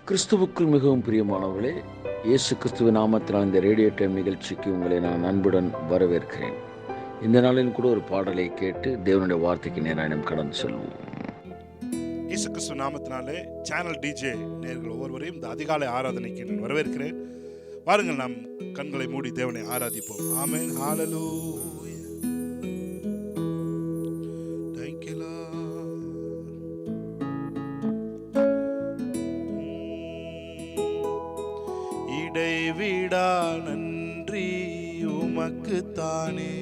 கிறிஸ்துவுக்குள் மிகவும் பிரியமானவர்களே, இயேசு கிறிஸ்துவின் நாமத்தினால் இந்த ரேடியோ டைம் நிகழ்ச்சிக்கு உங்களை நான் அன்புடன் வரவேற்கிறேன். இந்த நாளில் கூட ஒரு பாடலை கேட்டு தேவனுடைய வார்த்தைக்கு நேராயம் கடந்து செல்வோம். இயேசு கிறிஸ்து நாமத்தினாலே சேனல் டிஜே நேயர்கள் ஒவ்வொருவரையும் இந்த அதிகாலை ஆராதனைக்கு நான் வரவேற்கிறேன். வாருங்கள், நாம் கண்களை மூடி தேவனை ஆராதிப்போம். ஆமென். ஹalleluya. Thank you Lord. இடைவிடா நன்றி உமக்குத்தானே,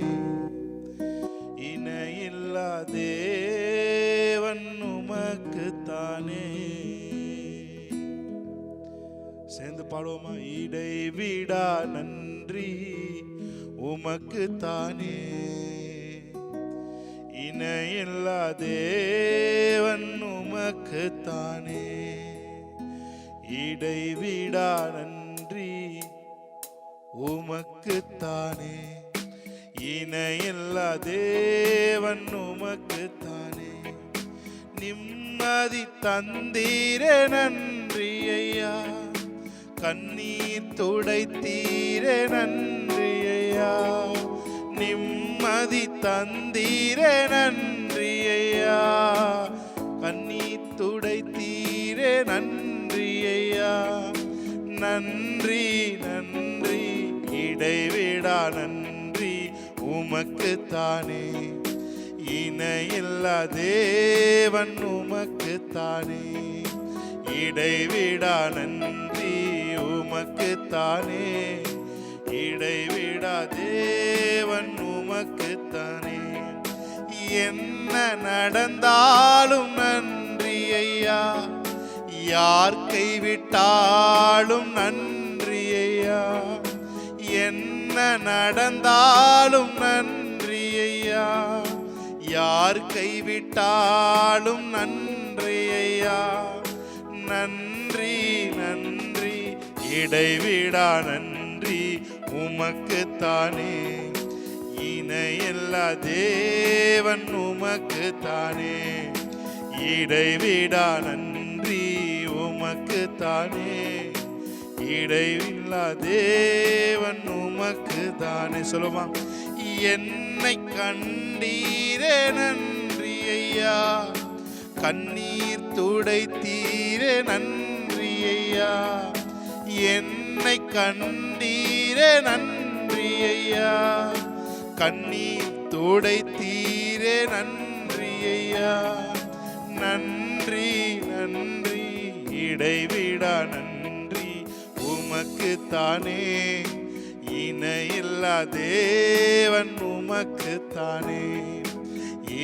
இணையில்லா தேவன் உமக்குத்தானே. சேர்ந்து பாடுவோமா? இடைவிடா நன்றி உமக்குத்தானே, இணையில்லா தேவன் உமக்குத்தானே. இடைவிடா நன்றி உமக்குத்தானே, இணையில்லா தேவன் உமக்குத்தானே. நிம்மதி தந்தீரே நன்றி ஐயா, கண்ணீர் துடைத்தீரே நன்றி ஐயா. நிம்மதி தந்தீரே நன்றி ஐயா, கண்ணீர் துடைத்தீரே நன்றி ஐயா. நன்றி நன்றி இடைவிடா நன்றி உமக்குத்தானே, இணையில்லா தேவன் உமக்குத்தானே. இடைவிடா நன்றி உமக்குத்தானே, இடைவிடா தேவன் உமக்குத்தானே. என்ன நடந்தாலும் நன்றி ஐயா, யார் கைவிட்டாலும் நன்றி ஐயா. என்ன நடந்தாலும் நன்றி ஐயா, யார் கைவிட்டாலும் நன்றி ஐயா. நன்றி நன்றி இடைவிடா நன்றி உமக்குத்தானே, இணையில்லா தேவன் உமக்குத்தானே. இடைவிடா நன்றி உமக்குத்தானே, இடைவில்லா தேவன் உமக்குத்தானே. சொல்லுமா? என்னை கண்டீரே நன்றி ஐயா, கண்ணீர் துடைத்தீரே நன்றி ஐயா. என்னை கண்டீரே நன்றி ஐயா, கண்ணீர் துடைத்தீரே நன்றி ஐயா. நன்றி நன்றி இடைவிடா நன்றி உமக்குத்தானே, இணையில்லா தேவன் உமக்குத்தானே.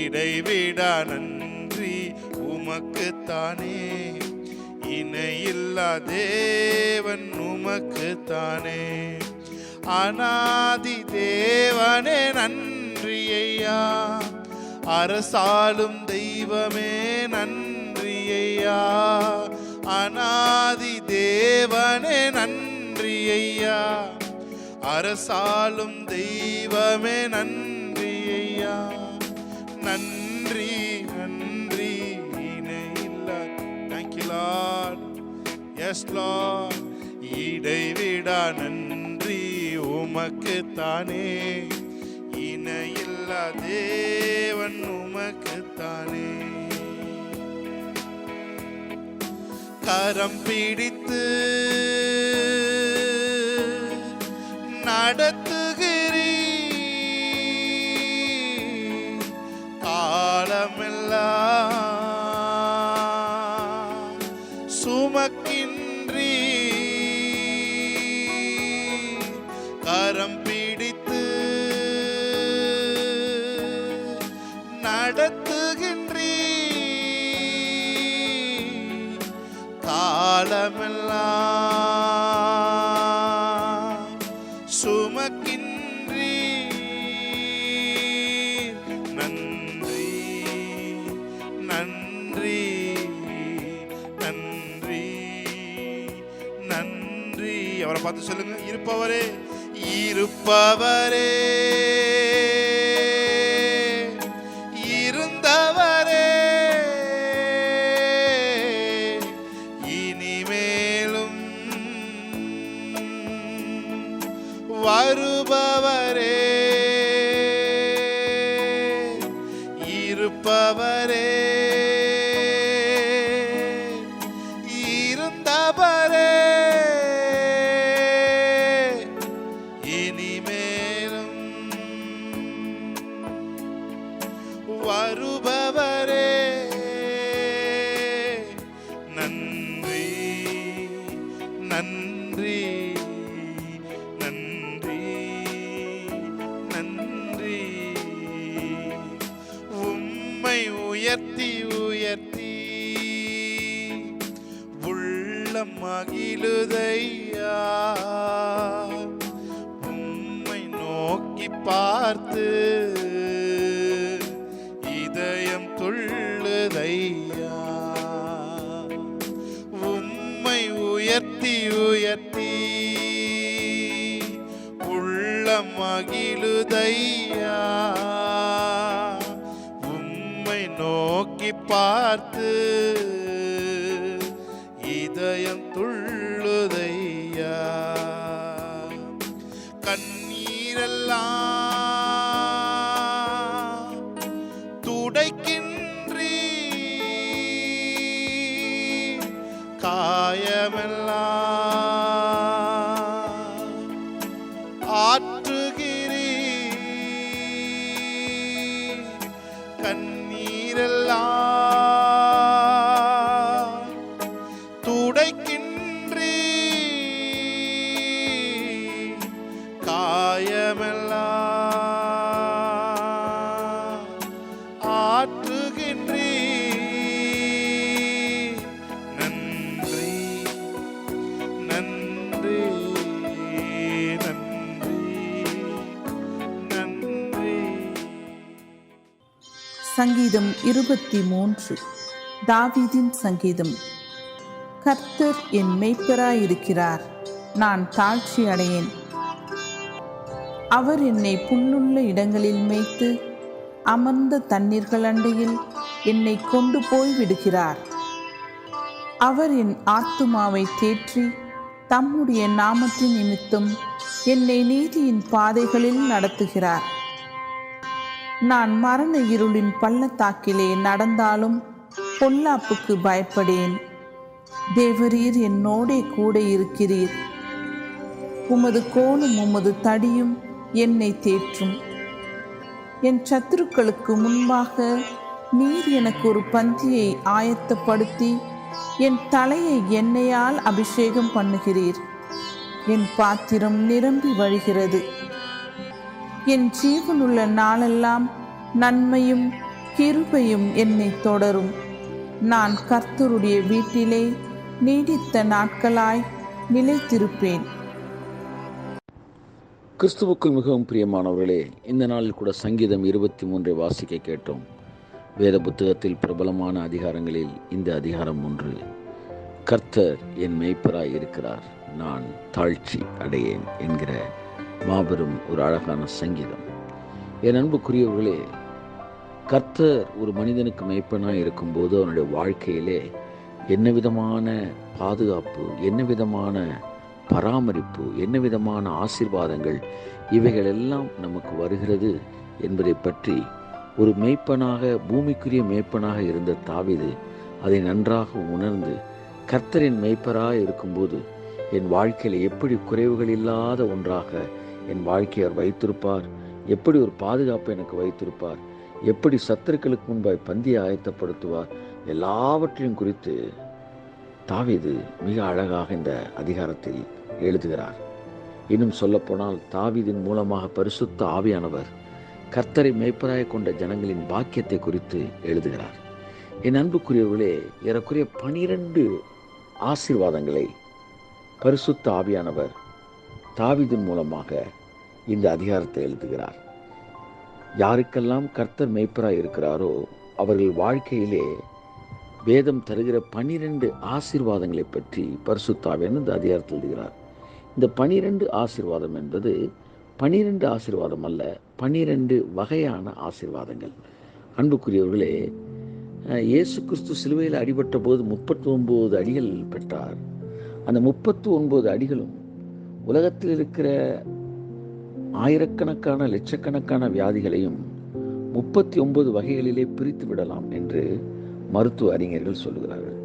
இடைவிடா நன்றி உமக்குத்தானே, இணையில்லா தேவன் உமக்குத்தானே. அநாதி தேவனே நன்றி ஐயா, அரசாளும் தெய்வமே நன்றி ஐயா. அநாதி தேவனே நன்றி ஐயா, அரசாளும் தெய்வமே நன்றி ஐயா. நன்றி நன்றி இணையில்லா. Thank you Lord. Yes Lord. இடைவிடா நன்றி உமக்குத்தானே, இணையில்லா தேவன் உமக்குத்தானே. கரம் பிடித்து நடத்துகிறீ, காலமெல்லாம் சுமக்கின்றீ. கரம் பிடித்து நடத்துகின்றீ, காலமெல்லாம் சுமக்கின்றீ. நன்றி நன்றி நன்றி நன்றி. அவரை பார்த்து சொல்லுங்க, இருப்பவரே இருப்பவரே, இருந்தவரே, இனிமே வருபவரே, இருப்பவரே, இருந்தவரே, இனிமேலும் வருபவரே, நன்றி நன்றி நன்றி நன்றி. உம்மை உயர்த்தி உயர்த்தி உள்ளம் மகிழுதையா, உம்மை நோக்கி பார்த்து இதயம் துள்ளுதையா. உம்மை உயர்த்தி உயர்த்தி உள்ளம் மகிழுதையா, உம்மை நோக்கி பார்த்து இதயம் துள்ளுதையா. கண்ணீரெல்லாம் துடைக்கின்றீ, காயமெல்லாம் ஆற்றுகிறீ, கண்ணீரெல்லாம் துடைக்கின்றீ, காயமெல்லாம் ஆற்றுகின்றீ. நன்றி நன்றி நன்றி நன்றி. சங்கீதம் 23. தாவீதின் சங்கீதம். கர்த்தர் என் மேய்ப்பராயிருக்கிறார், நான் தாழ்ச்சி அடையேன். அவர் என்னை புல்லுள்ள இடங்களில் மேய்த்து அமர்ந்த தண்ணீர்கள் அண்டையில் என்னை கொண்டு போய் விடுகிறார். அவர் என் ஆத்துமாவை தேற்றி தம்முடைய நாமத்தின் நிமித்தம் என்னை நீதியின் பாதைகளில் நடத்துகிறார். நான் மரண இருளின் பள்ளத்தாக்கிலே நடந்தாலும் பொல்லாப்புக்கு பயப்படேன். தேவரீர் என்னோடே கூட இருக்கிறீர். உமது கோலும் உமது தடியும் என்னை தேற்றும். என் சத்துருக்களுக்கு முன்பாக நீர் எனக்கு ஒரு பந்தியை ஆயத்தப்படுத்தி என் தலையை எண்ணெயால் அபிஷேகம் பண்ணுகிறீர். என் பாத்திரம் நிரம்பி வழிகிறது. என் ஜீவனுள்ள நாளெல்லாம் நன்மையும் கிருபையும் என்னை தொடரும். நான் கர்த்தருடைய வீட்டிலே நீடித்த நாட்களாய் நிலைத்திருப்பேன். கிறிஸ்துவுக்குள் மிகவும் பிரியமானவர்களே, இந்த நாளில் கூட சங்கீதம் 23 வாசிக்க கேட்டோம். வேத புத்தகத்தில் பிரபலமான அதிகாரங்களில் இந்த அதிகாரம் 1. கர்த்தர் என் மேய்ப்பராய் இருக்கிறார், நான் தாழ்ச்சி அடையேன் என்கிற மாபெரும் ஒரு அழகான சங்கீதம். என் அன்புக்குரியவர்களே, கர்த்தர் ஒரு மனிதனுக்கு மேய்ப்பனாய் இருக்கும்போது அவனுடைய வாழ்க்கையிலே என்ன விதமான பாதுகாப்பு, என்ன விதமான பராமரிப்பு, என்ன விதமான ஆசீர்வாதங்கள் இவைகள் எல்லாம் நமக்கு வருகிறது என்பதை பற்றி ஒரு மேய்ப்பனாக, பூமிக்குரிய மேய்ப்பனாக இருந்த தாவீது அதை நன்றாக உணர்ந்து, கர்த்தரின் மேய்ப்பராக இருக்கும்போது என் வாழ்க்கையில் எப்படி குறைவுகள் இல்லாத ஒன்றாக என் வாழ்க்கையை அவர் வைத்திருப்பார், எப்படி ஒரு பாதுகாப்பை எனக்கு வைத்திருப்பார், எப்படி சத்துருக்களுக்கு முன்பாய் பந்தியை ஆயத்தப்படுத்துவார், எல்லாவற்றையும் குறித்து தாவீது மிக அழகாக இந்த அதிகாரத்தில் எழுதுகிறார். இன்னும் சொல்லப்போனால் தாவீதின் மூலமாக பரிசுத்த ஆவியானவர் கர்த்தரை மேய்ப்பராய் கொண்ட ஜனங்களின் பாக்கியத்தை குறித்து எழுதுகிறார். என் அன்புக்குரியவர்களே, ஏறக்குறைய 12 ஆசீர்வாதங்களை பரிசுத்த ஆவியானவர் தாவீதின் மூலமாக இந்த அதிகாரத்தை எழுதுகிறார். யாருக்கெல்லாம் கர்த்தர் மேய்ப்பராய் இருக்கிறாரோ அவர்கள் வாழ்க்கையிலே வேதம் தருகிற 12 ஆசீர்வாதங்களை பற்றி பரிசுத்த ஆவியானவர் இந்த அதிகாரத்தில் எழுதுகிறார். இந்த 12 ஆசீர்வாதம் என்பது 12 ஆசீர்வாதம் அல்ல, 12 வகையான ஆசீர்வாதங்கள். அன்புக்குரியவர்களே, இயேசு கிறிஸ்து சிலுவையில் அடிபட்ட போது 39 அடிகள் பெற்றார். அந்த 39 அடிகளும் உலகத்தில் இருக்கிற ஆயிரக்கணக்கான லட்சக்கணக்கான வியாதிகளையும் 39 வகைகளிலே பிரித்து விடலாம் என்று மருத்துவ அறிஞர்கள் சொல்லுகிறார்கள்.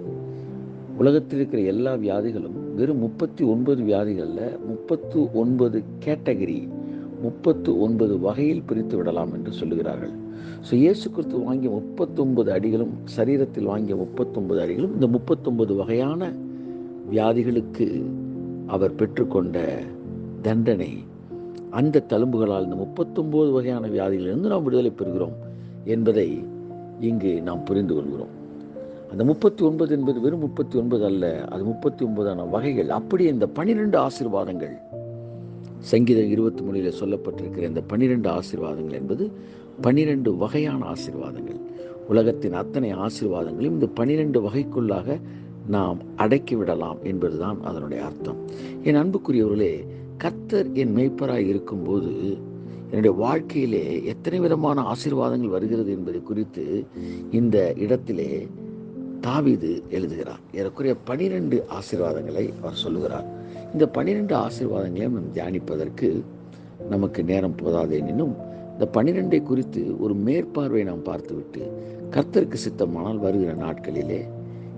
உலகத்தில் இருக்கிற எல்லா வியாதிகளும் வெறும் 39 வியாதிகளில் 39 கேட்டகரி, 39 வகையில் பிரித்து விடலாம் என்று சொல்லுகிறார்கள். ஸோ இயேசு கிறிஸ்து வாங்கிய 39 அடிகளும், சரீரத்தில் வாங்கிய 39 அடிகளும் இந்த 39 வகையான வியாதிகளுக்கு அவர் பெற்றுக்கொண்ட தண்டனை. அந்த தழும்புகளால் இந்த 39 வகையான வியாதிகளிலிருந்து நாம் விடுதலை பெறுகிறோம் என்பதை இங்கு நாம் புரிந்து கொள்கிறோம். அந்த 39 என்பது வெறும் 39 அல்ல, அது 39 வகைகள். அப்படியே இந்த 12 ஆசீர்வாதங்கள், சங்கீதம் 23 சொல்லப்பட்டிருக்கிற இந்த 12 ஆசீர்வாதங்கள் என்பது 12 வகையான ஆசீர்வாதங்கள். உலகத்தின் அத்தனை ஆசீர்வாதங்களையும் இந்த 12 வகைக்குள்ளாக நாம் அடக்கிவிடலாம் என்பதுதான் அதனுடைய அர்த்தம். என் அன்புக்குரியவர்களே, கர்த்தர் என் மேய்ப்பராய் இருக்கும்போது என்னுடைய வாழ்க்கையிலே எத்தனை விதமான ஆசீர்வாதங்கள் வருகிறது என்பதை குறித்து இந்த இடத்திலே தாவீது எழுதுகிறார். ஏறக்குறைய 12 ஆசீர்வாதங்களை அவர் சொல்லுகிறார். இந்த 12 ஆசீர்வாதங்களையும் நாம் தியானிப்பதற்கு நமக்கு நேரம் போதாது. எனினும் இந்த 12 குறித்து ஒரு மேற்பார்வை நாம் பார்த்துவிட்டு, கர்த்தருக்கு சித்தமானால் வருகிற நாட்களிலே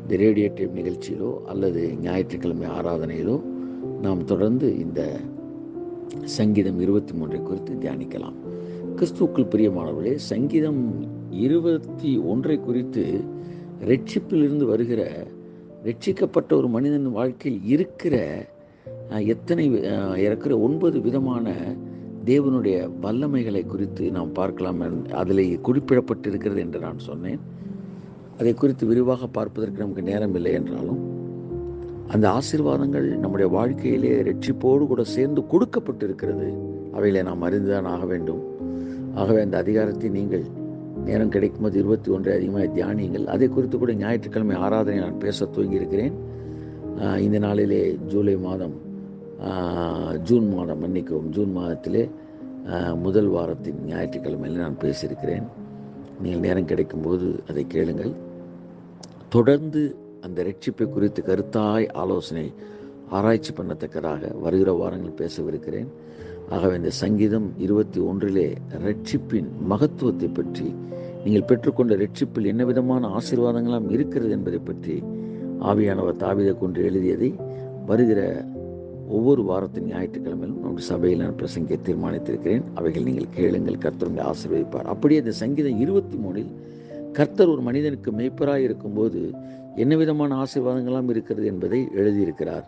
இந்த ரேடியேட்டிவ் நிகழ்ச்சியிலோ அல்லது ஞாயிற்றுக்கிழமை ஆராதனையிலோ நாம் தொடர்ந்து இந்த சங்கீதம் 23 குறித்து தியானிக்கலாம். கிறிஸ்துவுக்குள் பிரியமானவர்களே, சங்கீதம் 21 குறித்து ரட்சிப்பிலிருந்து வருகிற, ரட்சிக்கப்பட்ட ஒரு மனிதன் வாழ்க்கையில் இருக்கிற எத்தனை இருக்கிற 9 விதமான தேவனுடைய வல்லமைகளை குறித்து நாம் பார்க்கலாம். அதில் குறிப்பிடப்பட்டிருக்கிறது என்று நான் சொன்னேன். அதை குறித்து விரிவாக பார்ப்பதற்கு நமக்கு நேரம் இல்லை என்றாலும், அந்த ஆசீர்வாதங்கள் நம்முடைய வாழ்க்கையிலே ரட்சிப்போடு கூட சேர்ந்து கொடுக்கப்பட்டிருக்கிறது. அவைகளை நாம் அறிந்துதான் ஆக வேண்டும். ஆகவே அந்த அதிகாரத்தை நீங்கள் நேரம் கிடைக்கும்போது 21 அதிகமாக தியானியுங்கள். அதை குறித்து கூட ஞாயிற்றுக்கிழமை ஆராதனை நான் பேச துவங்கியிருக்கிறேன். இந்த நாளிலே ஜூன் மாதத்திலே முதல் வாரத்தின் ஞாயிற்றுக்கிழமையில் நான் பேசியிருக்கிறேன். நீங்கள் நேரம் கிடைக்கும்போது அதை கேளுங்கள். தொடர்ந்து அந்த ரட்சிப்பை குறித்து கருத்தாய் ஆராய்ச்சி பண்ணத்தக்கதாக வருகிற வாரங்கள் பேசவிருக்கிறேன். ஆகவே இந்த சங்கீதம் 21 ரட்சிப்பின் மகத்துவத்தை பற்றி, நீங்கள் பெற்றுக்கொண்ட ரட்சிப்பில் என்ன விதமான ஆசீர்வாதங்களாம் இருக்கிறது என்பதை பற்றி ஆவியானவர் தாவீதை கொண்டு எழுதியதை வருகிற ஒவ்வொரு வாரத்தின் ஞாயிற்றுக்கிழமையிலும் நம்முடைய சபையில் நான் பிரசங்கிக்க தீர்மானித்திருக்கிறேன். அவைகள் நீங்கள் கேளுங்கள், கர்த்தர் உங்களை ஆசீர்வதிப்பார். அப்படியே இந்த சங்கீதம் 23 கர்த்தர் ஒரு மனிதனுக்கு மேய்ப்பராய் இருக்கும்போது என்ன விதமான ஆசீர்வாதங்களாம் இருக்கிறது என்பதை எழுதியிருக்கிறார்.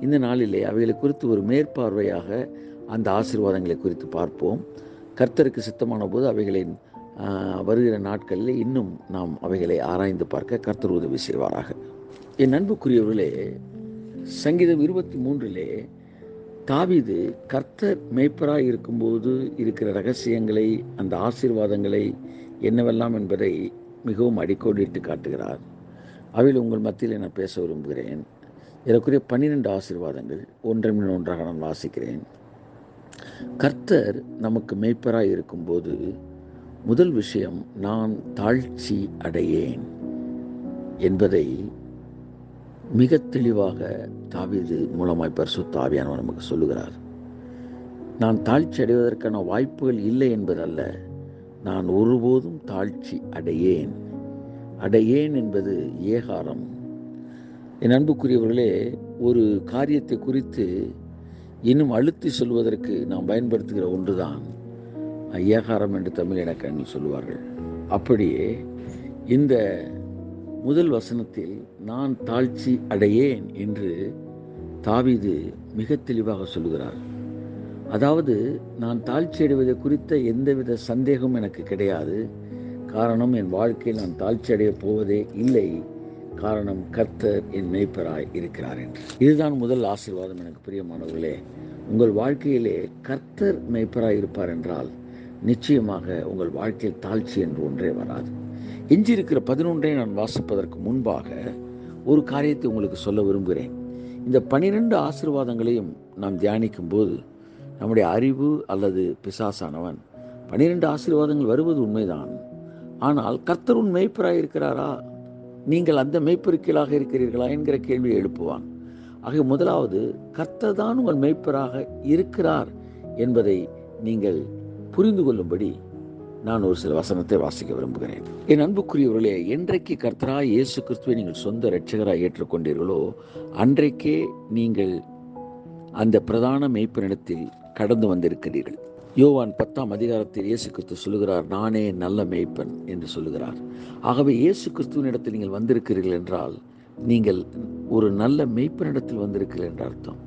இந்த நாளிலே அவைகளை குறித்து ஒரு மேற்பார்வையாக அந்த ஆசீர்வாதங்களை குறித்து பார்ப்போம். கர்த்தருக்கு சித்தமான போது அவைகளின் வருகிற நாட்களில் இன்னும் நாம் அவைகளை ஆராய்ந்து பார்க்க கர்த்தர் உதவி செய்வாராக. என் அன்புக்குரியவர்களே, சங்கீதம் 23 தாவீது கர்த்தர் மேய்ப்பராய் இருக்கும்போது இருக்கிற ரகசியங்களை, அந்த ஆசீர்வாதங்களை என்னவெல்லாம் என்பதை மிகவும் அடிக்கோடிட்டு காட்டுகிறார். அவையில் உங்கள் மத்தியில் நான் பேச விரும்புகிறேன். இதற்குரிய 12 ஆசீர்வாதங்கள் ஒன்றன் பின் ஒன்றாக நான் வாசிக்கிறேன். கர்த்தர் நமக்கு மேய்ப்பராய் இருக்கும்போது முதல் விஷயம், நான் தாழ்ச்சி அடையேன் என்பதை மிக தெளிவாக தாவீது மூலமாய் பரிசுத்த ஆவியானவர் நமக்கு சொல்லுகிறார். நான் தாழ்ச்சி அடைவதற்கான வாய்ப்புகள் இல்லை என்பதல்ல, நான் ஒருபோதும் தாழ்ச்சி அடையேன். அடையேன் என்பது ஏகாரம். என் அன்புக்குரியவர்களே, ஒரு காரியத்தை குறித்து இன்னும் அழுத்தி சொல்வதற்கு நாம் பயன்படுத்துகிற ஒன்றுதான் ஏகாரம் என்று தமிழ் இலக்கணங்கள் சொல்லுவார்கள். அப்படியே இந்த முதல் வசனத்தில் நான் தாழ்ச்சி அடையேன் என்று தாவீது மிக தெளிவாக சொல்லுகிறார். அதாவது, நான் தாழ்ச்சி அடைவதை குறித்த எந்தவித சந்தேகமும் எனக்கு கிடையாது. காரணம், என் வாழ்க்கையில் நான் தாழ்ச்சி அடையப் போவதே இல்லை. காரணம், கர்த்தர் என் மேய்ப்பராய் இருக்கிறார் என்று. இதுதான் முதல் ஆசீர்வாதம். எனக்கு பிரியமானவர்களே, உங்கள் வாழ்க்கையிலே கர்த்தர் மேய்ப்பராய் இருப்பார் என்றால் நிச்சயமாக உங்கள் வாழ்க்கையில் தாழ்ச்சி என்று ஒன்றே வராது. எஞ்சியிருக்கிற 11 நான் வாசிப்பதற்கு முன்பாக ஒரு காரியத்தை உங்களுக்கு சொல்ல விரும்புகிறேன். இந்த 12 ஆசீர்வாதங்களையும் நாம் தியானிக்கும் போது நம்முடைய அறிவு அல்லது பிசாசானவன் 12 ஆசீர்வாதங்கள் வருவது உண்மைதான், ஆனால் கர்த்தர் உன் மேய்ப்பராய் இருக்கிறாரா, நீங்கள் அந்த மேய்ப்பருக்கீழாக இருக்கிறீர்களா என்கிற கேள்வியை எழுப்புவான். ஆக முதலாவது, கர்த்தர் தான் உங்கள் மேய்ப்பராக இருக்கிறார் என்பதை நீங்கள் புரிந்து கொள்ளும்படி நான் ஒரு சில வசனத்தை வாசிக்க விரும்புகிறேன். என் அன்புக்குரியவர்களே, என்றைக்கு கர்த்தராய் இயேசு கிறிஸ்துவை நீங்கள் சொந்த இரட்சகராய் ஏற்றுக்கொண்டீர்களோ அன்றைக்கே நீங்கள் அந்த பிரதான மேய்ப்பனிடத்தில் கடந்து வந்திருக்கிறீர்கள். யோவான் 10ஆம் அதிகாரத்தில் இயேசு கிறிஸ்து சொல்லுகிறார், நானே நல்ல மேய்ப்பன் என்று சொல்லுகிறார். ஆகவே இயேசு கிறிஸ்துவினிடத்தில் நீங்கள் வந்திருக்கிறீர்கள் என்றால் நீங்கள் ஒரு நல்ல மேய்ப்பனிடத்தில் வந்திருக்கிறீர்கள் என்ற அர்த்தம்.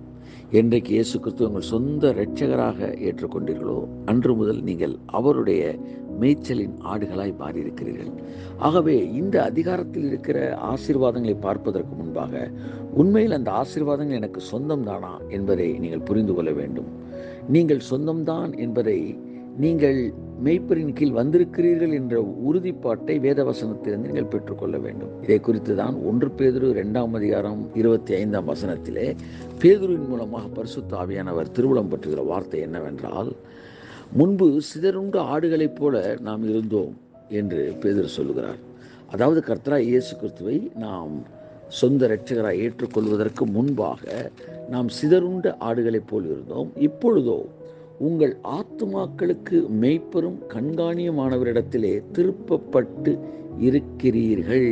என்றைக்கு இயேசு கிறிஸ்து உங்கள் சொந்த இரட்சகராக ஏற்றுக்கொண்டீர்களோ அன்று முதல் நீங்கள் அவருடைய மேய்ச்சலின் ஆடுகளாய் மாறியிருக்கிறீர்கள். ஆகவே இந்த அதிகாரத்தில் இருக்கிற ஆசீர்வாதங்களை பார்ப்பதற்கு முன்பாக உண்மையில் அந்த ஆசீர்வாதங்கள் எனக்கு சொந்தம் தானா என்பதை நீங்கள் புரிந்து கொள்ள வேண்டும். நீங்கள் சொந்தம்தான் என்பதை நீங்கள் மேய்ப்பரின் கீழ் வந்திருக்கிறீர்கள் என்ற உறுதிப்பாட்டை வேதவசனத்திலிருந்து நீங்கள் பெற்றுக்கொள்ள வேண்டும். இதை குறித்து தான் 1 பேதுரு 2ஆம் அதிகாரம் 25ஆம் வசனத்திலே பேதுருவின் மூலமாக பரிசுத்த ஆவியானவர் திருவுளம் பற்றுகிற வார்த்தை என்னவென்றால், முன்பு சிதறுண்ட ஆடுகளைப் போல நாம் இருந்தோம் என்று பேதுரு சொல்லுகிறார். அதாவது கர்த்தராகிய இயேசு கிறிஸ்துவை நாம் சொந்த இரட்சகராய் ஏற்றுக்கொள்வதற்கு முன்பாக நாம் சிதறுண்ட ஆடுகளைப் போல் இருந்தோம். இப்பொழுதோ உங்கள் ஆத்துமாக்களுக்கு மேய்ப்பரும் கண்காணியுமானவரிடத்திலே திருப்பப்பட்டு இருக்கிறீர்கள்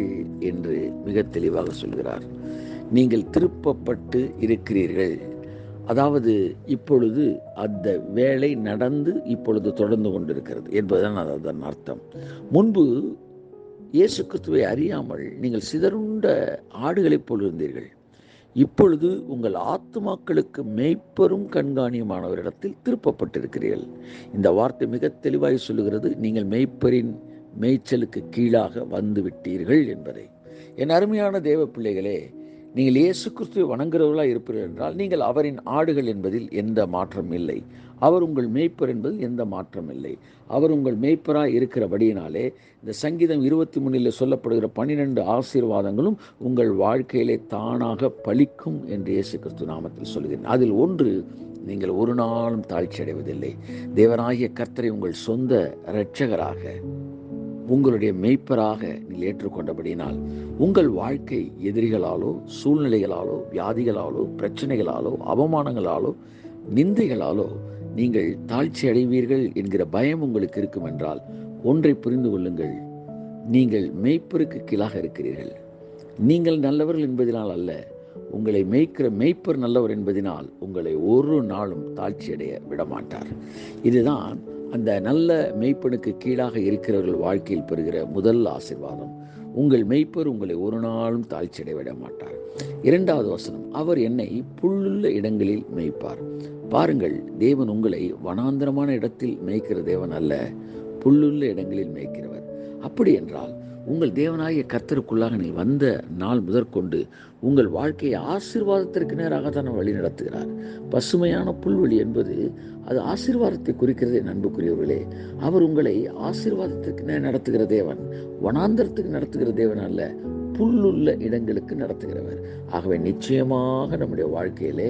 என்று மிக தெளிவாக சொல்கிறார். நீங்கள் திருப்பப்பட்டு இருக்கிறீர்கள். அதாவது இப்பொழுது அந்த வேலை நடந்து இப்பொழுது தொடர்ந்து கொண்டிருக்கிறது என்பதுதான் அதன் அர்த்தம். முன்பு இயேசு கிறிஸ்துவை அறியாமல் நீங்கள் சிதறுண்ட ஆடுகளைப் போல் இருந்தீர்கள். இப்பொழுது உங்கள் ஆத்துமாக்களுக்கு மேய்ப்பரும் கண்காணியுமானவரிடத்தில் திருப்பப்பட்டிருக்கிறீர்கள். இந்த வார்த்தை மிக தெளிவாய் சொல்லுகிறது, நீங்கள் மேய்ப்பரின் மேய்ச்சலுக்கு கீழாக வந்து விட்டீர்கள் என்பதை. என் அருமையான தேவ பிள்ளைகளே, நீங்கள் இயேசு கிறிஸ்துவை வணங்குகிறவர்களாக இருப்பீர்கள் என்றால் நீங்கள் அவரின் ஆடுகள் என்பதில் எந்த மாற்றம் இல்லை. அவர் உங்கள் மேய்ப்பர் என்பதில் எந்த மாற்றம் இல்லை. அவர் உங்கள் மேய்ப்பராக இருக்கிறபடியினாலே இந்த சங்கீதம் 23 சொல்லப்படுகிற 12 ஆசீர்வாதங்களும் உங்கள் வாழ்க்கையிலே தானாக பலிக்கும் என்று இயேசு கிறிஸ்து நாமத்தில் சொல்கிறேன். அதில் ஒன்று, நீங்கள் ஒரு நாளும் தாழ்ச்சி அடைவதில்லை. தேவனாகிய கர்த்தரை உங்கள் சொந்த இரட்சகராக உங்களுடைய மேய்ப்பராக நீங்கள் ஏற்றுக்கொண்டபடியினால் உங்கள் வாழ்க்கை எதிரிகளாலோ சூழ்நிலைகளாலோ வியாதிகளாலோ பிரச்சனைகளாலோ அவமானங்களாலோ நிந்தைகளாலோ நீங்கள் தாழ்ச்சி அடைவீர்கள் என்கிற பயம் உங்களுக்கு இருக்கும் என்றால் ஒன்றை புரிந்து கொள்ளுங்கள், நீங்கள் மேய்ப்பருக்கு கீழாக இருக்கிறீர்கள். நீங்கள் நல்லவர்கள் என்பதனால் அல்ல, உங்களை மேய்க்கிற மேய்ப்பர் நல்லவர் என்பதனால் உங்களை ஒரு நாளும் தாழ்ச்சி அடைய விடமாட்டார். இதுதான் அந்த நல்ல மேய்ப்பனுக்கு கீழாக இருக்கிறவர்கள் வாழ்க்கையில் பெறுகிற முதல் ஆசீர்வாதம். உங்கள் மேய்ப்பர் உங்களை ஒரு நாளும் தாழ்ச்சி அடைய விட மாட்டார். 2வது வசனம், அவர் என்னை புல்லுள்ள இடங்களில் மேய்ப்பார். பாருங்கள், தேவன் உங்களை வனாந்தரமான இடத்தில் மேய்க்கிற தேவன் அல்ல, புல்லுள்ள இடங்களில் மேய்க்கிறவர். அப்படி என்றால் உங்கள் தேவனாகிய கர்த்தருக்குள்ளாக நீங்கள் வந்த நாள் முதற்கொண்டு உங்கள் வாழ்க்கையை ஆசீர்வாதத்திற்கு நேராக தான் வழி நடத்துகிறார். பசுமையான புல்வெளி என்பது அது ஆசீர்வாதத்தை குறிக்கிறது. அன்புக்குரியவர்களே, அவர் உங்களை ஆசீர்வாதத்திற்கு நடத்துகிற தேவன், வனாந்தரத்துக்கு நடத்துகிற தேவன் அல்ல, புல்லுள்ள இடங்களுக்கு நடத்துகிறவர். ஆகவே நிச்சயமாக நம்முடைய வாழ்க்கையிலே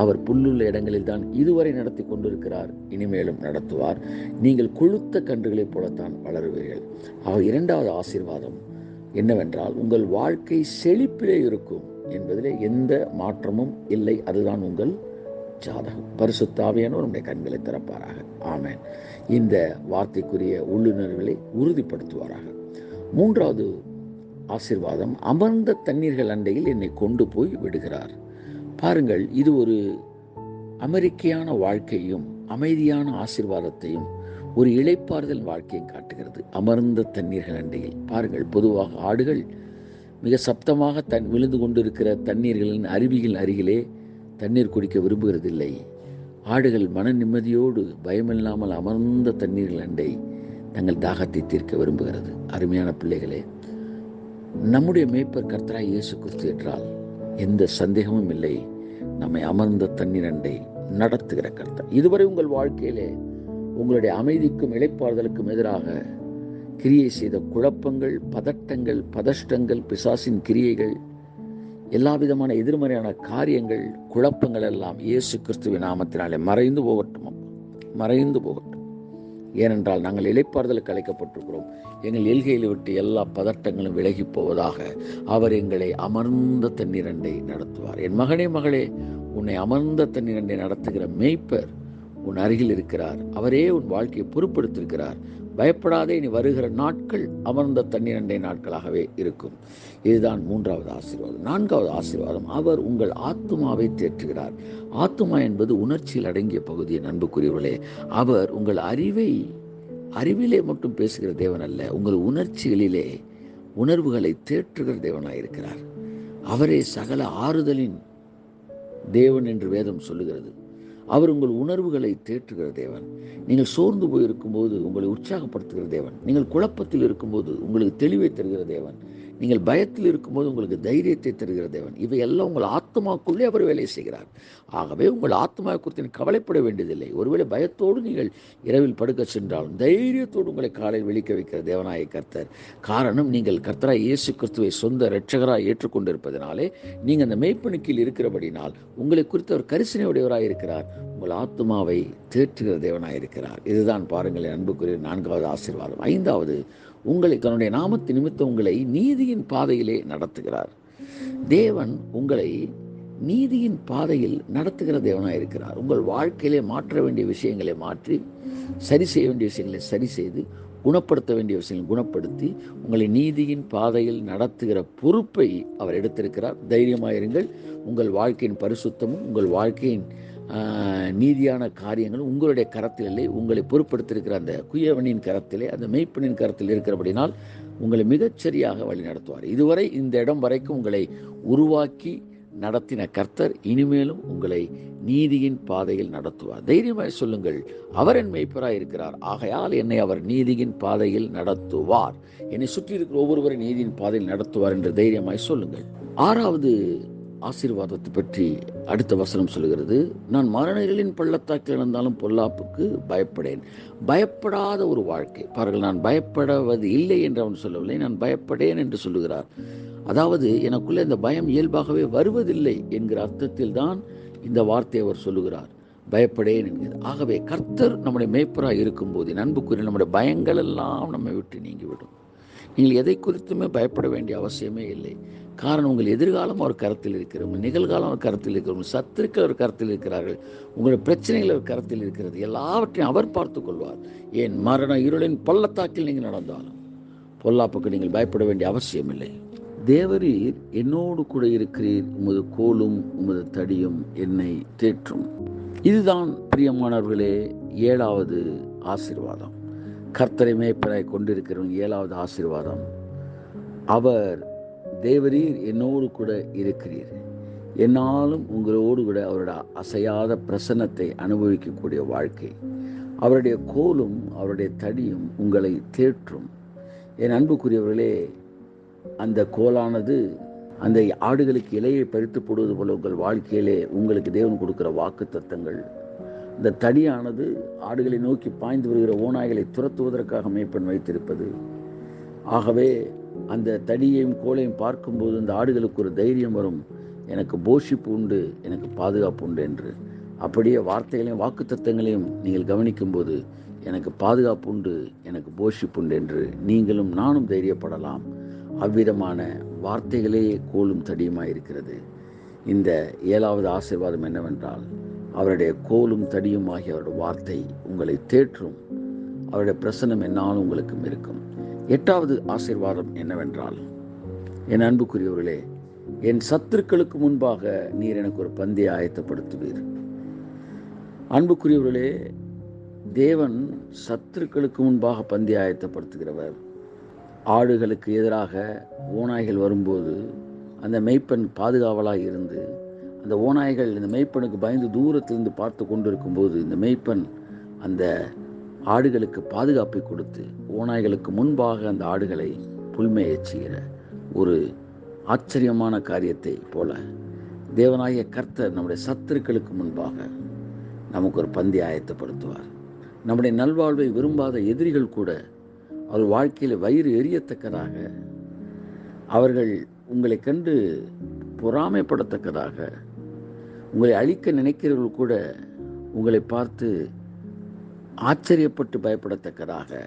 அவர் புல்லுள்ள இடங்களில் தான் இதுவரை நடத்தி கொண்டிருக்கிறார், இனிமேலும் நடத்துவார். நீங்கள் கொழுத்த கன்றுகளைப் போலத்தான் வளருவீர்கள். ஆக 2வது ஆசீர்வாதம் என்னவென்றால், உங்கள் வாழ்க்கை செழிப்பிலே இருக்கும் என்பதிலே எந்த மாற்றமும் இல்லை. அதுதான் உங்கள் ஜாதகம். பரிசுத்த ஆவியானவர் நம்முடைய கண்களை திறப்பாராக. ஆமென். இந்த வார்த்தைக்குரிய உள்ளுணர்வுகளை உறுதிப்படுத்துவாராக. 3வது ஆசீர்வாதம், அமர்ந்த தண்ணீர்கள் அண்டையில் என்னை கொண்டு போய் விடுகிறார். பாருங்கள், இது ஒரு அமெரிக்கையான வாழ்க்கையும் அமைதியான ஆசீர்வாதத்தையும் ஒரு இளைப்பாறுதல் வாழ்க்கையும் காட்டுகிறது. அமர்ந்த தண்ணீர்கள் அண்டையில். பாருங்கள், பொதுவாக ஆடுகள் மிக சப்தமாக விழுந்து கொண்டிருக்கிற தண்ணீர்களின் அருவிகள் அருகிலே தண்ணீர் குடிக்க விரும்புகிறதில்லை. ஆடுகள் மன நிம்மதியோடு பயமில்லாமல் அமர்ந்த தண்ணீர்கள் அண்டை தங்கள் தாகத்தை தீர்க்க விரும்புகிறது. அருமையான பிள்ளைகளே, நம்முடைய மேய்ப்பர் கர்த்தராகிய இயேசு கிறிஸ்து என்றால் எந்த சந்தேகமும் இல்லை, நம்மை அமர்ந்த தண்ணீர் அண்டை நடத்துகிற கர்த்தர். இதுவரை உங்கள் வாழ்க்கையிலே உங்களுடைய அமைதிக்கும் இளைப்பாறுதலுக்கும் எதிராக கிரியை செய்த குழப்பங்கள், பதட்டங்கள், பதஷ்டங்கள், பிசாசின் கிரியைகள், எல்லா விதமான எதிர்மறையான காரியங்கள், குழப்பங்கள் எல்லாம் இயேசு கிறிஸ்துவின் நாமத்தினாலே மறைந்து போகட்டும், மறைந்து போகட்டும். ஏனென்றால் நாங்கள் இளைப்பாறுதலுக்கு அழைக்கப்பட்டிருக்கிறோம். எங்கள் எல்கையில் விட்டு எல்லா பதட்டங்களும் விலகி போவதாக அவர் எங்களை அமர்ந்த தண்ணீரண்டை நடத்துவார். என் மகனே, மகளே, உன்னை அமர்ந்த தண்ணீரண்டை நடத்துகிற மேய்ப்பர் உன் அருகில் இருக்கிறார். அவரே உன் வாழ்க்கையை பொறுப்படுத்திருக்கிறார். பயப்படாதே, நீ வருகிற நாட்கள் அமர்ந்த தண்ணீர் அண்டை நாட்களாகவே இருக்கும். இதுதான் 3வது ஆசீர்வாதம். 4வது ஆசீர்வாதம், அவர் உங்கள் ஆத்துமாவை தேற்றுகிறார். ஆத்துமா என்பது உணர்ச்சியில் அடங்கிய பகுதி. அன்புக்குரியவர்களே, அவர் உங்கள் அறிவிலே மட்டும் பேசுகிற தேவன் அல்ல, உங்கள் உணர்ச்சிகளிலே உணர்வுகளை தேற்றுகிற தேவனாயிருக்கிறார். அவரே சகல ஆறுதலின் தேவன் என்று வேதம் சொல்லுகிறது. அவர் உங்கள் உணர்வுகளை தேற்றுகிற தேவன். நீங்கள் சோர்ந்து போயிருக்கும்போது உங்களை உற்சாகப்படுத்துகிற தேவன். நீங்கள் குழப்பத்தில் இருக்கும்போது உங்களுக்கு தெளிவை தருகிற தேவன். நீங்கள் பயத்தில் இருக்கும்போது உங்களுக்கு தைரியத்தை தருகிற தேவன். இவையெல்லாம் உங்கள் ஆத்மாக்குள்ளே அவர் வேலை செய்கிறார். ஆகவே உங்கள் ஆத்மா குறித்து கவலைப்பட வேண்டியதில்லை. ஒருவேளை பயத்தோடு நீங்கள் இரவில் படுக்க சென்றாலும் தைரியத்தோடு உங்களை காலையில் விழிக்க வைக்கிற தேவனாய கர்த்தர். காரணம், நீங்கள் கர்த்தராய் இயேசு கிறிஸ்துவை சொந்த இரட்சகராய் ஏற்றுக்கொண்டிருப்பதனாலே, நீங்கள் அந்த மெய்ப்பணிக்கில் இருக்கிறபடினால் உங்களை குறித்து அவர் கரிசனையுடையவராய் இருக்கிறார். உங்கள் ஆத்மாவை தேற்றுகிற தேவனாய் இருக்கிறார். இதுதான் பாருங்கள் அன்புக்குரிய 4வது ஆசீர்வாதம். 5வது, உங்களை தன்னுடைய நாமத்து நிமித்தம் உங்களை நீதியின் பாதையிலே நடத்துகிறார். தேவன் உங்களை நீதியின் பாதையில் நடத்துகிற தேவனாக இருக்கிறார். உங்கள் வாழ்க்கையிலே மாற்ற வேண்டிய விஷயங்களை மாற்றி, சரி செய்ய வேண்டிய விஷயங்களை சரி செய்து, குணப்படுத்த வேண்டிய விஷயங்களை குணப்படுத்தி உங்களை நீதியின் பாதையில் நடத்துகிற பொறுப்பை அவர் எடுத்திருக்கிறார். தைரியமாயிருங்கள். உங்கள் வாழ்க்கையின் பரிசுத்தமும் உங்கள் வாழ்க்கையின் நீதியான காரியங்களும் உங்களுடைய கரத்தில் இல்லை, உங்களை பொறுப்படுத்திருக்கிற அந்த குயவனின் கரத்திலே, அந்த மெய்ப்பனின் கரத்தில் இருக்கிறபடினால் உங்களை மிகச்சரியாக வழி நடத்துவார். இதுவரை இந்த இடம் வரைக்கும் உங்களை உருவாக்கி நடத்தின கர்த்தர் இனிமேலும் உங்களை நீதியின் பாதையில் நடத்துவார். தைரியமாய் சொல்லுங்கள், அவர் என் மெய்ப்பராய் இருக்கிறார், ஆகையால் என்னை அவர் நீதியின் பாதையில் நடத்துவார். என்னை சுற்றி இருக்கிற ஒவ்வொருவரை நீதியின் பாதையில் நடத்துவார் என்று தைரியமாய் சொல்லுங்கள். 6வது ஆசீர்வாதத்தை பற்றி அடுத்த வசனம் சொல்கிறது, நான் மரணங்களின் பள்ளத்தாக்கில் இருந்தாலும் பொல்லாப்புக்கு பயப்படேன். பயப்படாத ஒரு வாழ்க்கை பாருங்கள். நான் பயப்படுவது இல்லை என்று அவன் சொல்லவில்லை, நான் பயப்படேன் என்று சொல்லுகிறார். அதாவது எனக்குள்ளே இந்த பயம் இயல்பாகவே வருவதில்லை என்கிற அர்த்தத்தில் தான் இந்த வார்த்தையை அவர் சொல்லுகிறார். பயப்படேன் என்கிறது. ஆகவே கர்த்தர் நம்முடைய மேய்ப்பராக இருக்கும்போது அன்புக்குரிய நம்முடைய பயங்கள் எல்லாம் நம்மை விட்டு நீங்கிவிடும். நீங்கள் எதை குறித்துமே பயப்பட வேண்டிய அவசியமே இல்லை. காரணம், உங்கள் எதிர்காலம் அவர் கருத்தில் இருக்கிறது, உங்கள் நிகழ்காலம் அவர் கருத்தில் இருக்கிறது, உங்கள் சத்துருக்கள் அவர் கருத்தில் இருக்கிறார்கள், உங்களுடைய பிரச்சனைகள் அவர் கருத்தில் இருக்கிறது. எல்லாவற்றையும் அவர் பார்த்து கொள்வார். ஏன், மரண இருளின் பள்ளத்தாக்கில் நீங்கள் நடந்தாலும் பொல்லாப்புக்கு நீங்கள் பயப்பட வேண்டிய அவசியம் இல்லை. தேவரீர் என்னோடு கூட இருக்கிறீர், உமது கோலும் உமது தடியும் என்னை தேற்றும். இதுதான் பிரியமானவர்களே 7வது ஆசீர்வாதம். கர்த்தரை மேய்ப்பராய் கொண்டிருக்கிறவன் 7வது ஆசீர்வாதம். அவர் தேவரீர் என்னோடு கூட இருக்கிறீர், என்னாலும் உங்களோடு கூட அவருடைய அசையாத பிரசன்னத்தை அனுபவிக்கக்கூடிய வாழ்க்கை. அவருடைய கோலும் அவருடைய தடியும் உங்களை தேற்றும். என் அன்புக்குரியவர்களே, அந்த கோலானது அந்த ஆடுகளுக்கு இலையை பறித்து போடுவது போல உங்கள் வாழ்க்கையிலே உங்களுக்கு தேவன் கொடுக்கிற வாக்கு தத்தங்கள். இந்த தடியானது ஆடுகளை நோக்கி பாய்ந்து வருகிற ஓநாய்களை துரத்துவதற்காக மேய்ப்பன் வைத்திருப்பது. ஆகவே அந்த தடியையும் கோலையும் பார்க்கும்போது இந்த ஆடுகளுக்கு ஒரு தைரியம் வரும், எனக்கு போஷிப்பு உண்டு, எனக்கு பாதுகாப்பு உண்டு என்று. அப்படியே வார்த்தைகளையும் வாக்கு தத்தங்களையும் நீங்கள் கவனிக்கும்போது எனக்கு பாதுகாப்பு உண்டு, எனக்கு போஷிப்பு உண்டு என்று நீங்களும் நானும் தைரியப்படலாம். அவ்விதமான வார்த்தைகளே கோலும் தடியுமாய் இருக்கிறது. இந்த 7வது ஆசீர்வாதம் என்னவென்றால், அவருடைய கோலும் தடியும் ஆகிய அவருடைய வார்த்தை உங்களை தேற்றும். அவருடைய பிரசன்னம் என்னாலும் உங்களுக்கும் இருக்கும். 8வது ஆசீர்வாதம் என்னவென்றால், என் அன்புக்குரியவர்களே, என் சத்துருக்களுக்கு முன்பாக நீர் எனக்கு ஒரு பந்தியை ஆயத்தப்படுத்துவீர். அன்புக்குரியவர்களே, தேவன் சத்துருக்களுக்கு முன்பாக பந்தி ஆயத்தப்படுத்துகிறவர். ஆடுகளுக்கு எதிராக ஓநாய்கள் வரும்போது அந்த மெய்ப்பன் பாதுகாவலாக இருந்து, அந்த ஓநாய்கள் இந்த மெய்ப்பனுக்கு பயந்து தூரத்திலிருந்து பார்த்து கொண்டிருக்கும்போது இந்த மெய்ப்பன் அந்த ஆடுகளுக்கு பாதுகாப்பை கொடுத்து ஓநாய்களுக்கு முன்பாக அந்த ஆடுகளை புல்மையச் செய்கிற ஒரு ஆச்சரியமான காரியத்தை போல தேவனாகிய கர்த்தர் நம்முடைய சத்துருக்களுக்கு முன்பாக நமக்கு ஒரு பந்தி ஆயத்தப்படுத்துவார். நம்முடைய நல்வாழ்வை விரும்பாத எதிரிகள் கூட அவர் வாழ்க்கையில் வயிறு எரியத்தக்கதாக, அவர்கள் உங்களை கண்டு பொறாமைப்படத்தக்கதாக, உங்களை அழிக்க நினைக்கிறவர்கள் கூட உங்களை பார்த்து ஆச்சரியப்பட்டு பயப்படத்தக்கதாக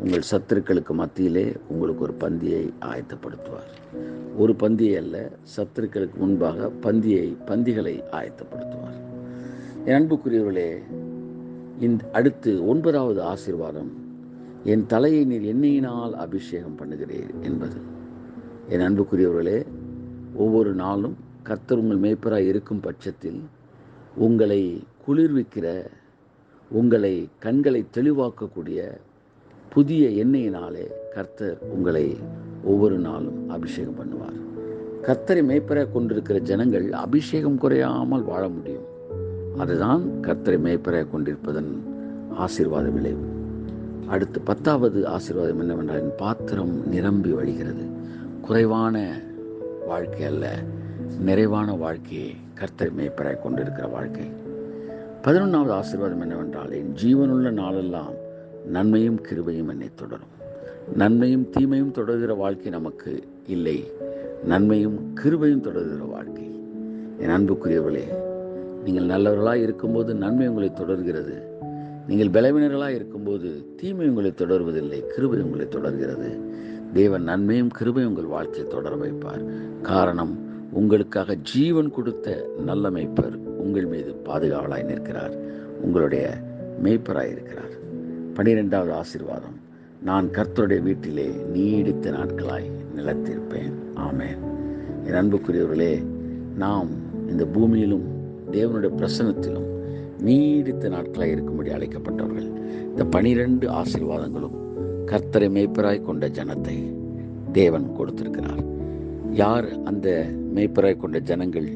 உங்கள் சத்துருக்களுக்கு மத்தியிலே உங்களுக்கு ஒரு பந்தியை ஆயத்தப்படுத்துவார். ஒரு பந்தியை அல்ல, சத்துருக்களுக்கு முன்பாக பந்திகளை ஆயத்தப்படுத்துவார். என் அன்புக்குரியவர்களே, அடுத்து 9வது ஆசீர்வாதம், என் தலையை நீர் எண்ணெயினால் அபிஷேகம் பண்ணுகிறீர் என்பது. என் அன்புக்குரியவர்களே, ஒவ்வொரு நாளும் கர்த்தர் உங்கள் மேய்ப்பராய் இருக்கும் பட்சத்தில் உங்களை குளிர்விக்கிற, உங்களை கண்களை தெளிவாக்கக்கூடிய புதிய எண்ணெயினாலே கர்த்தர் உங்களை ஒவ்வொரு நாளும் அபிஷேகம் பண்ணுவார். கர்த்தரை மேய்ப்பராய் கொண்டிருக்கிற ஜனங்கள் அபிஷேகம் குறையாமல் வாழ முடியும். அதுதான் கர்த்தரை மேய்ப்பராய் கொண்டிருப்பதன் ஆசீர்வாத விளைவு. அடுத்து 10வது ஆசீர்வாதம் என்னவென்றால், என் பாத்திரம் நிரம்பி வழிகிறது. குறைவான வாழ்க்கை அல்ல, நிறைவான வாழ்க்கையை கர்த்தரை மேய்ப்பராய் கொண்டிருக்கிற வாழ்க்கை. 11வது ஆசீர்வாதம் என்னவென்றால், என் ஜீவனுள்ள நாளெல்லாம் நன்மையும் கிருபையும் என்னை தொடரும். நன்மையும் தீமையும் தொடர்கிற வாழ்க்கை நமக்கு இல்லை, நன்மையும் கிருபையும் தொடர்கிற வாழ்க்கை. என் அன்புக்குரியவர்களே, நீங்கள் நல்லவர்களாக இருக்கும்போது நன்மை உங்களை தொடர்கிறது. நீங்கள் பலவீனர்களாக இருக்கும்போது தீமை உங்களை தொடர்வதில்லை, கிருபை உங்களை தொடர்கிறது. தேவன் நன்மையும் கிருபையும் உங்கள் வாழ்க்கையை தொடர வைப்பார். காரணம், உங்களுக்காக ஜீவன் கொடுத்த நல்ல மேய்ப்பர் உங்கள் மீது பாதுகாவலாய் நிற்கிறார், உங்களுடைய மேய்ப்பராய் இருக்கிறார். 12வது ஆசீர்வாதம், நான் கர்த்தருடைய வீட்டிலே நீடித்த நாட்களாய் நிலைத்திருப்பேன். ஆமென். என் அன்புக்குரியவர்களே, நாம் இந்த பூமியிலும் தேவனுடைய பிரசன்னத்திலும் நீடித்த நாட்களாய் இருக்கும்படி அழைக்கப்பட்டவர்கள். இந்த 12 ஆசீர்வாதங்களும் கர்த்தரை மேய்ப்பராய் கொண்ட ஜனத்தை தேவன் கொடுத்திருக்கிறார். யார் அந்த மேய்ப்பராய் கொண்ட ஜனங்கள்?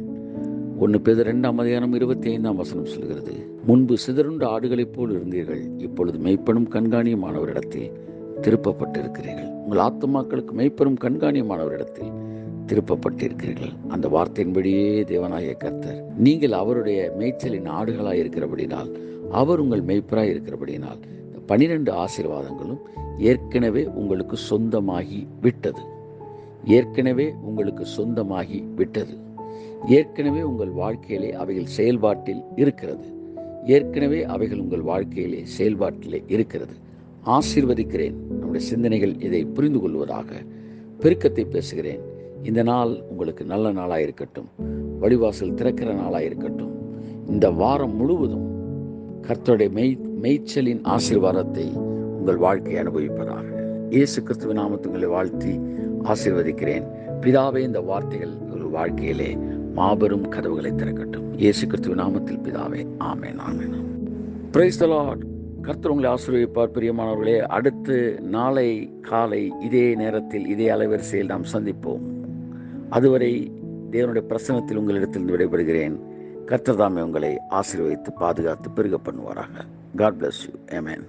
1 பேதுரு 2:25 சொல்கிறது, முன்பு சிதறுண்ட ஆடுகளைப் போல் இருந்தீர்கள், இப்பொழுது மெய்ப்பனும் கண்காணியுமானவரிடத்தில் திருப்பப்பட்டிருக்கிறீர்கள். உங்கள் ஆத்துமாக்களுக்கு மெய்ப்பனும் கண்காணியுமானவரிடத்தில் திருப்பப்பட்டிருக்கிறீர்கள். அந்த வார்த்தையின்படியே தேவனாகிய கர்த்தர், நீங்கள் அவருடைய மேய்ச்சலின் ஆடுகளாய் இருக்கிறபடினால், அவர் உங்கள் மேய்ப்பராய் இருக்கிறபடினால், 12 ஆசீர்வாதங்களும் ஏற்கனவே உங்களுக்கு சொந்தமாகி விட்டது. ஏற்கனவே உங்களுக்கு சொந்தமாகி விட்டது. ஏற்கனவே உங்கள் வாழ்க்கையிலே அவைகள் செயல்பாட்டில் இருக்கிறது. ஏற்கனவே அவைகள் உங்கள் வாழ்க்கையிலே செயல்பாட்டிலே இருக்கிறது. ஆசீர்வதிக்கிறேன். நம்முடைய சிந்தனைகள் இதை புரிந்து கொள்வதாக பெருக்கத்தை பேசுகிறேன். இந்த நாள் உங்களுக்கு நல்ல நாளாக இருக்கட்டும், வழிவாசல் திறக்கிற நாளாக இருக்கட்டும். இந்த வாரம் முழுவதும் கர்த்தருடைய மேய்ச்சலின் ஆசீர்வாதத்தை உங்கள் வாழ்க்கையை அனுபவிப்பதாக இயேசு கிறிஸ்துவின் நாமத்தில் உங்களை வாழ்த்தி ஆசீர்வதிக்கிறேன். பிதாவே, இந்த வார்த்தைகள் உங்கள் வாழ்க்கையிலே மாபெரும் கதவுகளை திறக்கட்டும். இயேசு கிறிஸ்துவின் நாமத்தில் பிதாவே, ஆமென், ஆமென். Praise the Lord. கர்த்தர் உங்களை ஆசீர்வதிப்பார். பிரியமானவர்களே, அடுத்து நாளை காலை இதே நேரத்தில் இதே அலைவரிசையில் நாம் சந்திப்போம். அதுவரை தேவனுடைய பிரசன்னத்தில் உங்களிடத்தில் விடைபெறுகிறேன். கர்த்தர் தாமே உங்களை ஆசீர்வதித்து பாதுகாத்து பெருக பண்ணுவாராக. God bless you. Amen.